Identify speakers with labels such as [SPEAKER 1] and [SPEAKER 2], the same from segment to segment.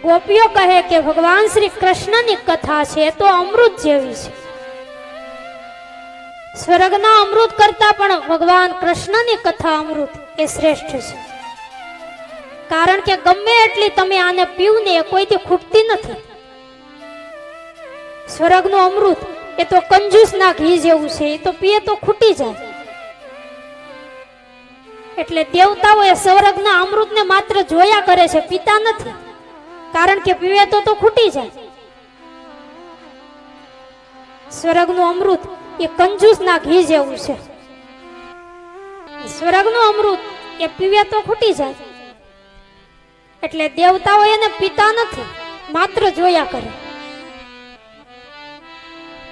[SPEAKER 1] ગોપીઓ કહે કે ભગવાન શ્રી કૃષ્ણની કથા છે તો અમૃત જેવી છે. સ્વર્ગના અમૃત કરતા પણ ભગવાન કૃષ્ણની કથા અમૃત એ શ્રેષ્ઠ છે. કારણ કે ગમે એટલી તમે આને પીવું ને એ કોઈથી ખૂટતી નથી. સ્વર્ગનું અમૃત એ તો કંજૂસના ઘી જેવું છે, એ તો પીએ તો ખૂટી જાય. એટલે દેવતાઓ એ સ્વર્ગના અમૃતને માત્ર જોયા કરે છે, પીતા નથી. કારણ કે પીવે તો ખૂટી જાય. સ્વર્ગનું અમૃત એ કંજૂસના ઘી જેવું છે. સ્વર્ગનું અમૃત એ પીવે તો ખૂટી જાય. એટલે દેવતાઓ એને પીતા નથી, માત્ર જોયા કરે.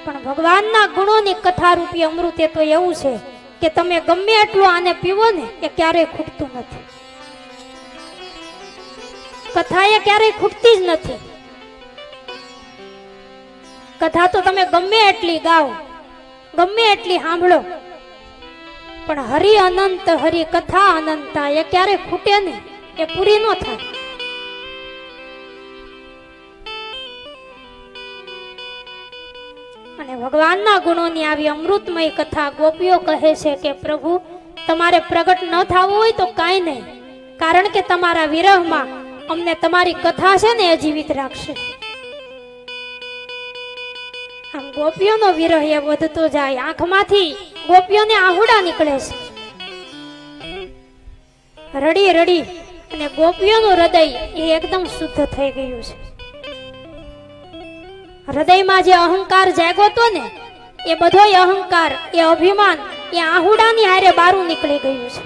[SPEAKER 1] પણ ભગવાનના ગુણોની કથા રૂપી અમૃત એ તો એવું છે કે તમે ગમે એટલું આને પીવો ને એ ક્યારેય ખૂટતું નથી. કથા એ ક્યારેય ખૂટતી જ નથી. કથા તો તમે ગમે એટલી ગાઓ, ગમે એટલી સાંભળો, પણ હરિ અનંત હરિ કથા અનંતા એ ક્યારેય ખૂટે નહીં, એ પૂરી ન થાય. અને ભગવાનના ગુણોની આવી અમૃતમય કથા ગોપીઓ કહે છે કે પ્રભુ તમારે પ્રગટ ન થવું હોય તો કાંઈ નહીં, કારણ કે તમારા વિરહમાં અમને તમારી કથા છે ને એ જીવિત રાખશે. આમ ગોપીઓનો વિરહ એ વધતો જાય. આંખમાંથી ગોપીઓને આહુડા નીકળે છે. રડી રડી અને ગોપીઓનું હૃદય એ એકદમ શુદ્ધ થઈ ગયું છે. હૃદયમાં જે અહંકાર જાગ્યો હતો ને એ બધો અહંકાર, એ અભિમાન એ આહુડાની હારે બારું નીકળી ગયું છે.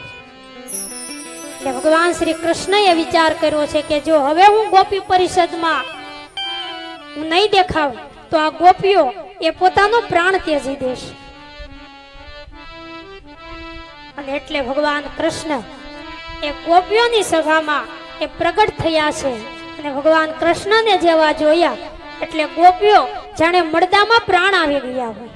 [SPEAKER 1] એટલે ભગવાન શ્રી કૃષ્ણએ વિચાર કર્યો છે કે જો હવે હું ગોપી પરિષદમાં હું નહીં દેખાઉં તો આ ગોપીઓ એ પોતાનો પ્રાણ ત્યજી દેશે. અને એટલે ભગવાન કૃષ્ણ એ ગોપીઓની સભામાં એ પ્રગટ થયા છે. અને ભગવાન કૃષ્ણને જેવા જોયા એટલે ગોપીઓ જાણે મળદામાં પ્રાણ આવી ગયા હોય.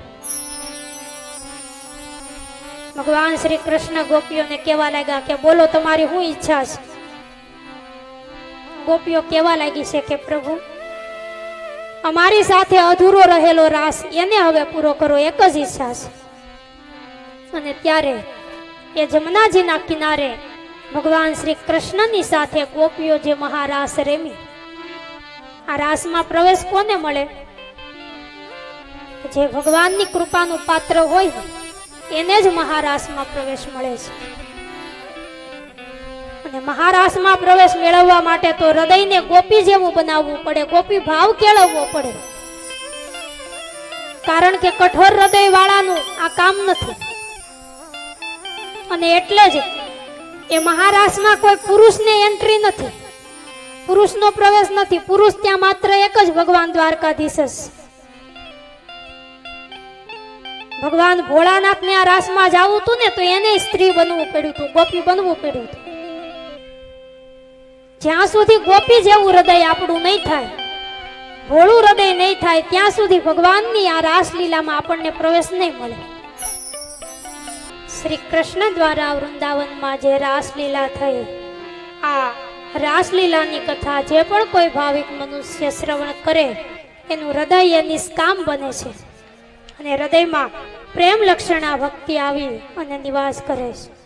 [SPEAKER 1] ભગવાન શ્રી કૃષ્ણ ગોપીઓને કહેવા લાગ્યા કે બોલો તમારી શું ઈચ્છા છે? ગોપીઓ કહેવા લાગી છે કે પ્રભુ અમારી સાથે અધૂરો રહેલો રાસ એને હવે પૂરો કરો, એક જ ઈચ્છા છે. અને ત્યારે એ જમનાજીના કિનારે ભગવાન શ્રી કૃષ્ણની સાથે ગોપીઓ જે મહારાસ રેમી. આ રાસમાં પ્રવેશ કોને મળે? જે ભગવાનની કૃપાનું પાત્ર હોય એને જ મહારાસમાં પ્રવેશ મળે છે. અને મહારાસમાં પ્રવેશ મેળવવા માટે તો હૃદયને ગોપી જેવું બનાવવું પડે, ગોપી ભાવ કેળવવો પડે. કારણ કે કઠોર હૃદય વાળાનું આ કામ નથી. અને એટલે જ એ મહારાસમાં કોઈ પુરુષને એન્ટ્રી નથી, પુરુષનો પ્રવેશ નથી. પુરુષ ત્યાં માત્ર એક જ ભગવાન દ્વારકાધીશ. ભગવાન ભોળાનાથને આ રાસમાં જાવું હતું ને તો એને સ્ત્રી બનવું પડ્યું હતું, ગોપી બનવું પડ્યું હતું. જ્યાં સુધી ગોપી જેવું હૃદય આપણું નહીં થાય, ભોળું હૃદય નહીં થાય, ત્યાં સુધી ભગવાનની આ રાસલીલામાં આપણને પ્રવેશ નહીં મળે. શ્રી કૃષ્ણ દ્વારા વૃંદાવનમાં જે રાસલીલા થઈ, આ રાસલીલાની કથા જે પણ કોઈ ભાવિક મનુષ્ય શ્રવણ કરે એનું હૃદય એ નિષ્કામ બને છે. અને હૃદયમાં પ્રેમ લક્ષણા ભક્તિ આવી અને નિવાસ કરે છે.